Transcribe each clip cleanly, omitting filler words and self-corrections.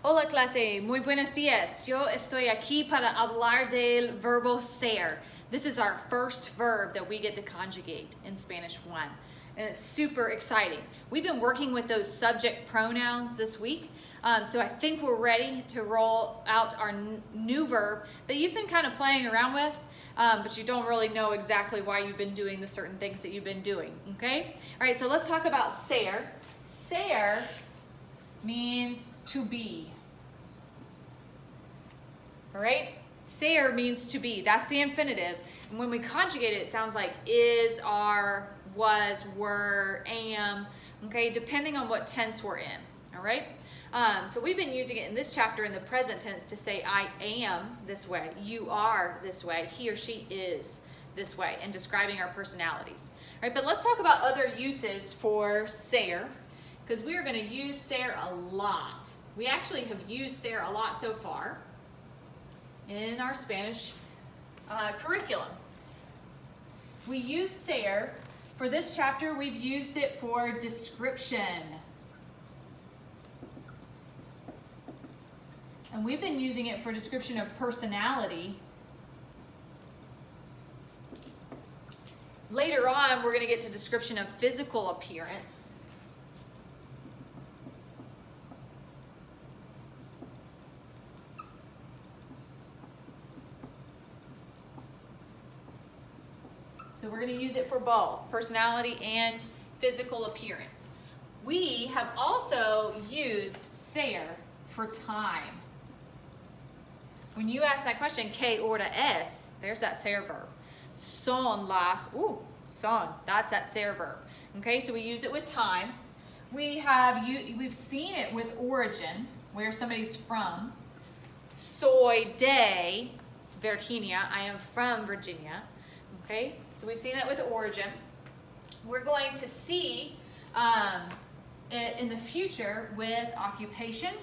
Hola clase, muy buenos días. Yo estoy aquí para hablar del verbo ser. This is our first verb that we get to conjugate in Spanish 1. And it's super exciting. We've been working with those subject pronouns this week. So I think we're ready to roll out our new verb that you've been kind of playing around with, but you don't really know exactly why you've been doing the certain things that you've been doing, okay? All right, so let's talk about ser. Ser means to be. All right? Ser means to be. That's the infinitive. And when we conjugate it, it sounds like is, are, was, were, am, okay, depending on what tense we're in. All right? So we've been using it in this chapter in the present tense to say I am this way, you are this way, he or she is this way, and describing our personalities. All right, but let's talk about other uses for ser, because we are going to use ser a lot. We actually have used ser a lot so far in our Spanish curriculum. We use ser, for this chapter we've used it for description. And we've been using it for description of personality. Later on, we're going to get to description of physical appearance. So we're going to use it for both personality and physical appearance. We have also used ser for time. When you ask that question, ¿qué hora es? There's that ser verb. Son las, son, that's that ser verb. Okay, so we use it with time. We've seen it with origin, where somebody's from. Soy de Virginia, I am from Virginia. Okay, so we've seen it with origin. We're going to see it in the future with occupation.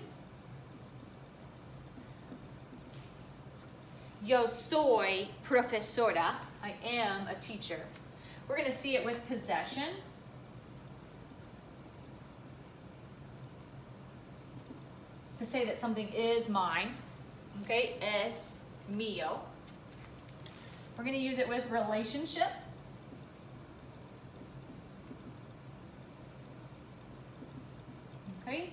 Yo soy profesora. I am a teacher. We're going to see it with possession. To say that something is mine. Okay, es mío. We're going to use it with relationship. Okay,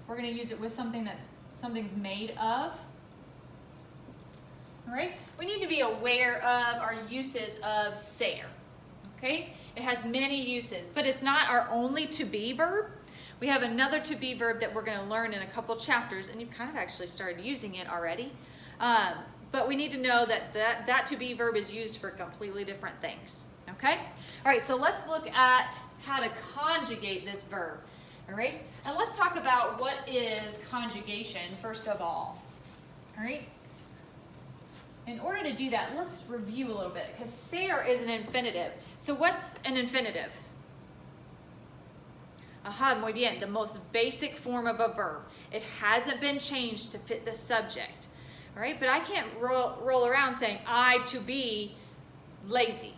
we're going to use it with something's made of. All right, we need to be aware of our uses of ser. Okay, it has many uses, but it's not our only to be verb. We have another to be verb that we're going to learn in a couple chapters, and you've kind of actually started using it already. But we need to know that to be verb is used for completely different things. Okay, all right, so let's look at how to conjugate this verb. All right, and let's talk about what is conjugation first of all. All right. In order to do that, let's review a little bit, because ser is an infinitive. So what's an infinitive? Aha, muy bien, the most basic form of a verb. It hasn't been changed to fit the subject. All right, but I can't roll around saying I to be lazy,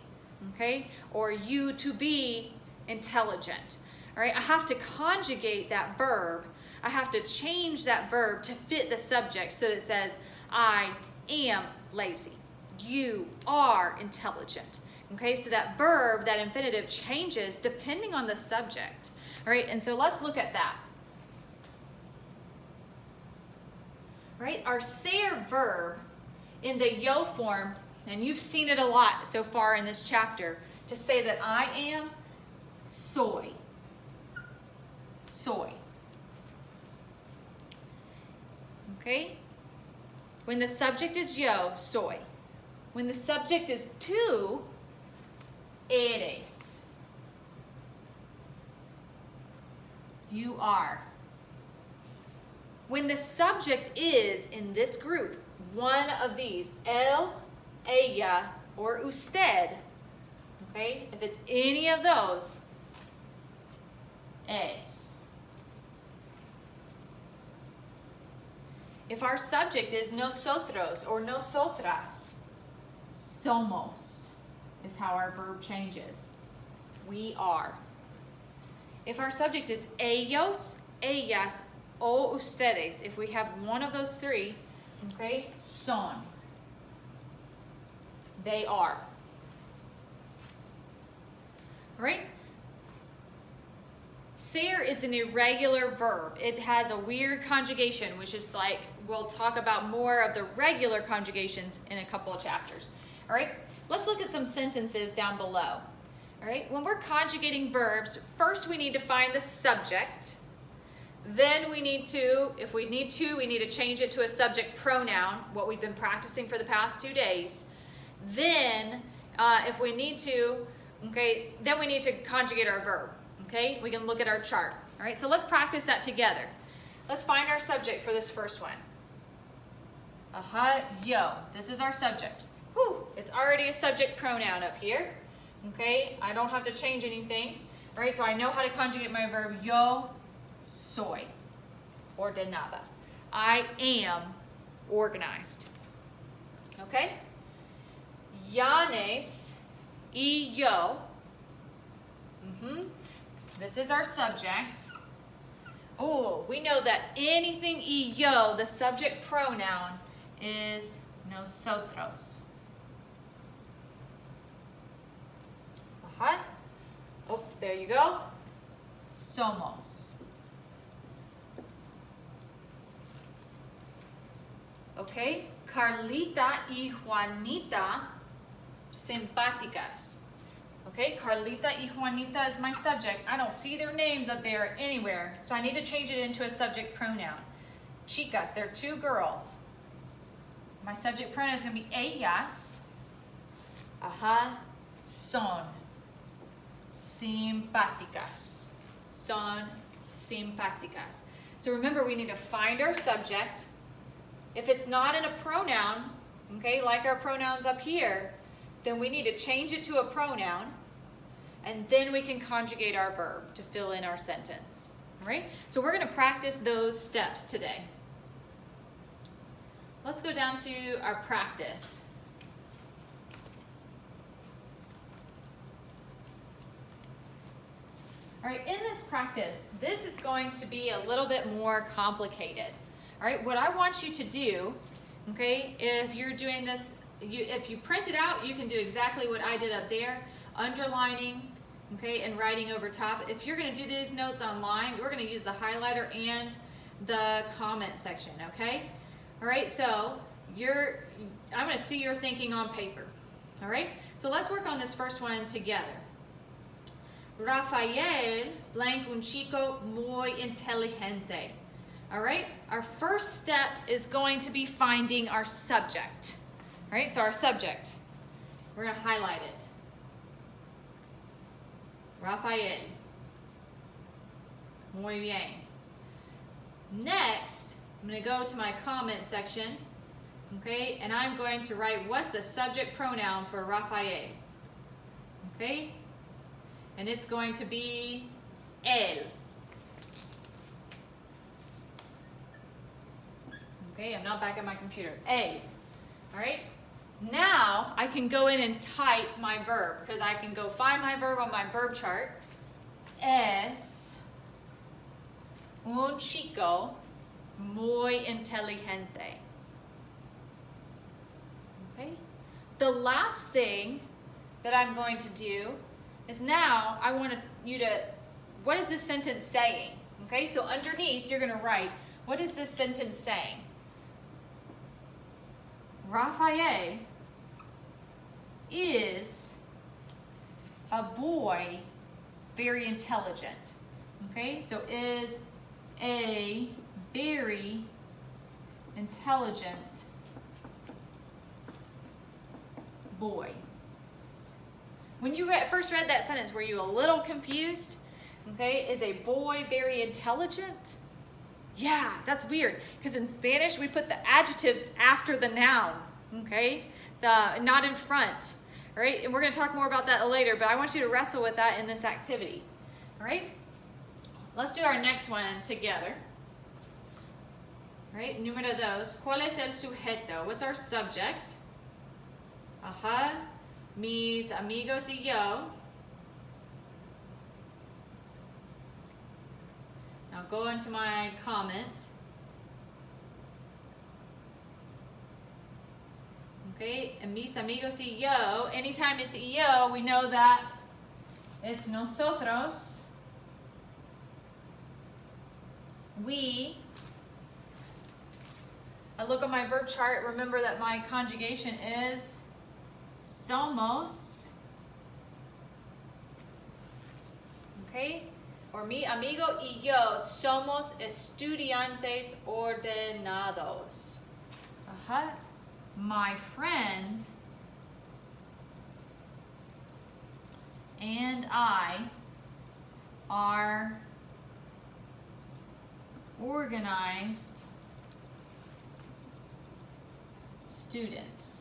okay? Or you to be intelligent. All right, I have to conjugate that verb. I have to change that verb to fit the subject so it says I am lazy. You are intelligent. Okay, so that verb, that infinitive changes depending on the subject. All right, and so let's look at that. All right, our ser verb in the yo form, and you've seen it a lot so far in this chapter, to say that I am soy. Soy. Okay? When the subject is yo, soy. When the subject is tú, eres. You are. When the subject is in this group, one of these, él, ella, or usted, okay? If it's any of those, es. If our subject is nosotros or nosotras, somos is how our verb changes. We are. If our subject is ellos, ellas, o ustedes, if we have one of those three, okay, son. They are. All right? Ser is an irregular verb. It has a weird conjugation, which is like, we'll talk about more of the regular conjugations in a couple of chapters. All right? Let's look at some sentences down below. All right? When we're conjugating verbs, first we need to find the subject. Then we need to, if we need to, we need to change it to a subject pronoun, what we've been practicing for the past 2 days. Then, if we need to, okay, then we need to conjugate our verb. Okay, we can look at our chart. All right, so let's practice that together. Let's find our subject for this first one. Yo. This is our subject. Whew, it's already a subject pronoun up here. Okay, I don't have to change anything. All right, so I know how to conjugate my verb. Yo soy ordenada. I am organized. Okay? Yanes y yo. This is our subject. Oh, we know that anything y yo, the subject pronoun, is nosotros. Oh, there you go. Somos. Okay, Carlita y Juanita, simpáticas. Okay, Carlita y Juanita is my subject. I don't see their names up there anywhere, so I need to change it into a subject pronoun. Chicas, they're 2 girls. My subject pronoun is going to be ellas. Son simpáticas. Son simpáticas. So remember, we need to find our subject. If it's not in a pronoun, okay, like our pronouns up here, then we need to change it to a pronoun, and then we can conjugate our verb to fill in our sentence. All right? So we're going to practice those steps today. Let's go down to our practice. All right, in this practice, this is going to be a little bit more complicated. All right, what I want you to do, okay, if you're doing this, if you print it out, you can do exactly what I did up there, underlining, okay, and writing over top. If you're going to do these notes online, we're going to use the highlighter and the comment section, okay? All right, so I'm going to see your thinking on paper. All right, so let's work on this first one together. Rafael blank un chico muy inteligente. All right, our first step is going to be finding our subject. All right, so our subject, we're going to highlight it. Rafael. Muy bien. Next, I'm going to go to my comment section, okay, and I'm going to write what's the subject pronoun for Rafael. Okay, and it's going to be él. Okay, I'm not back at my computer. A. All right. Now I can go in and type my verb, because I can go find my verb on my verb chart. Es un chico muy inteligente. Okay. The last thing that I'm going to do is now I want you to, what is this sentence saying? Okay, so underneath you're going to write, what is this sentence saying? Rafael is a boy very intelligent. Okay, so is a very intelligent boy. When you first read that sentence, were you a little confused? Okay, is a boy very intelligent? Yeah, that's weird, because in Spanish we put the adjectives after the noun, okay? Not in front, all right? And we're going to talk more about that later, but I want you to wrestle with that in this activity, all right? Let's do our next one together. All right, número 2. ¿Cuál es el sujeto? What's our subject? Mis amigos y yo. Now go into my comment. Okay, and mis amigos y yo, anytime it's yo, we know that it's nosotros. We. I look at my verb chart, remember that my conjugation is somos. Okay? Or mi amigo y yo somos estudiantes ordenados. My friend and I are organized students.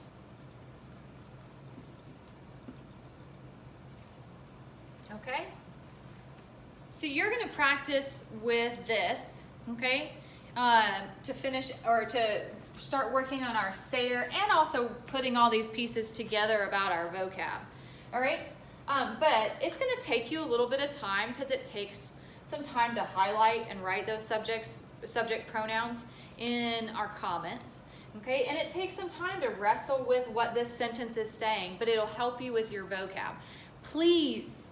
Okay? So you're going to practice with this, okay, to finish or to start working on our Sayre and also putting all these pieces together about our vocab. All right? But it's going to take you a little bit of time because it takes some time to highlight and write those subject pronouns in our comments. Okay? And it takes some time to wrestle with what this sentence is saying, but it'll help you with your vocab. Please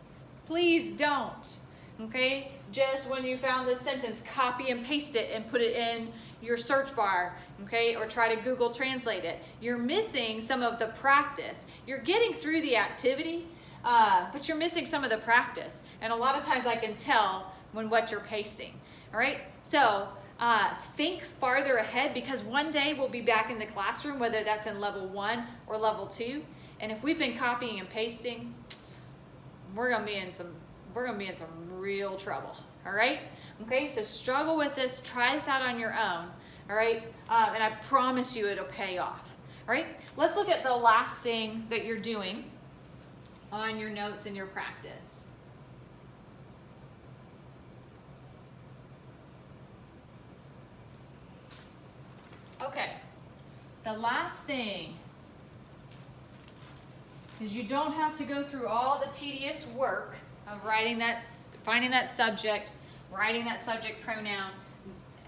don't. Okay, just when you found this sentence, copy and paste it and put it in your search bar, okay, or try to Google Translate it. You're missing some of the practice. You're getting through the activity, but you're missing some of the practice. And a lot of times I can tell when what you're pasting, all right? So think farther ahead because one day we'll be back in the classroom, whether that's in level 1 or level 2. And if we've been copying and pasting, we're gonna be in some real trouble, all right? Okay, so struggle with this, try this out on your own, all right? And I promise you it'll pay off, all right? Let's look at the last thing that you're doing on your notes and your practice. Okay, the last thing is you don't have to go through all the tedious work of finding that subject, writing that subject pronoun,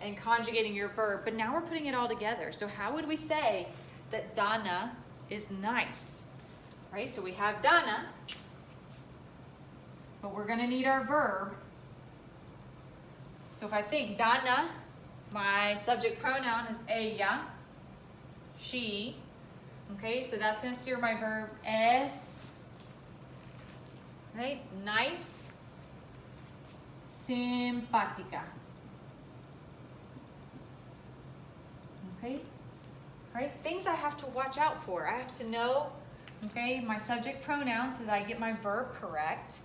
and conjugating your verb. But now we're putting it all together. So how would we say that Dana is nice? Right? So we have Dana, but we're going to need our verb. So if I think Dana, my subject pronoun is ella, she. Okay, so that's going to steer my verb es. Right? Nice, simpática. Okay? Right? Things I have to watch out for. I have to know, okay, my subject pronouns so that I get my verb correct.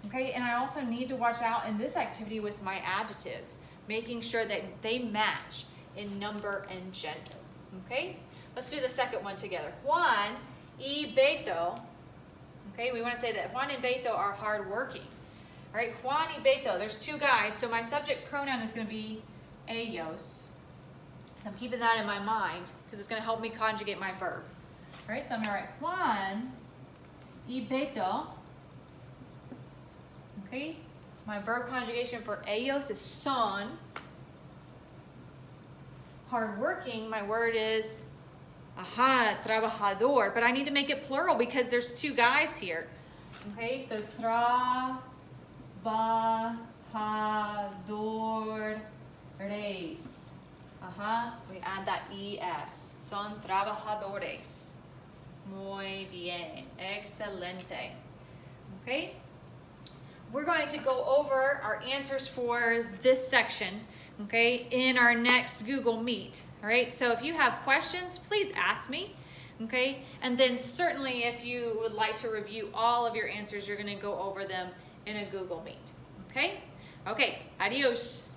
Okay? And I also need to watch out in this activity with my adjectives, making sure that they match in number and gender. Okay? Let's do the second one together. Juan y Beto. Okay, we want to say that Juan and Beto are hardworking. All right, Juan y Beto, there's two guys, so my subject pronoun is going to be ellos. So I'm keeping that in my mind because it's going to help me conjugate my verb. All right, so I'm going to write Juan y Beto. Okay, my verb conjugation for ellos is son. Hardworking, my word is trabajador, but I need to make it plural because there's two guys here. Okay, so trabajadores. We add that es. Son trabajadores. Muy bien. Excelente. Okay, we're going to go over our answers for this section, okay, in our next Google Meet. All right, so if you have questions, please ask me, okay? And then certainly if you would like to review all of your answers, you're going to go over them in a Google Meet, okay? Okay, adios.